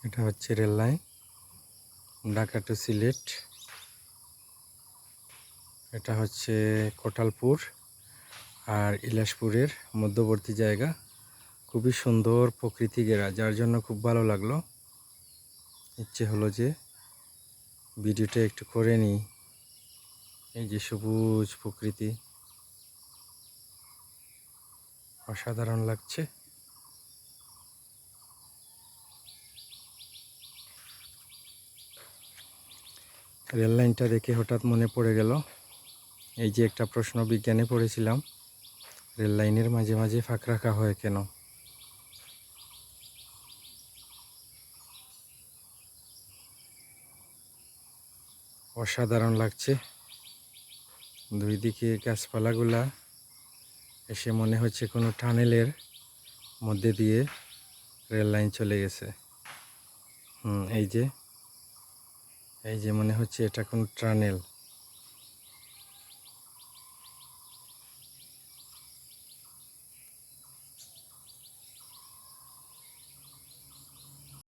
এটা হচ্ছে rail line, Dhaka to Sylhet. এটা হচ্ছে কোটালপুর আর ইলাসপুরের মধ্যবর্তী জায়গা। খুবই সুন্দর প্রকৃতি ঘেরা, যার জন্য খুব ভালো লাগলো। ইচ্ছে হলো যে ভিডিওটা একটু করে নিই। এই যে সবুজ প্রকৃতি, অসাধারণ লাগছে। রেল লাইনটা দেখে হঠাৎ মনে পড়ে গেল, এই যে একটা প্রশ্ন বিজ্ঞানে পড়েছিলাম, রেল লাইনের মাঝে মাঝে ফাঁক রাখা হয় কেন? অসাধারণ লাগছে। দুই দিকে গাছপালাগুলা এসে মনে হচ্ছে কোনো টানেলের মধ্যে দিয়ে রেল লাইন চলে গেছে। এই যে মনে হচ্ছে এটা কোনো টানেল।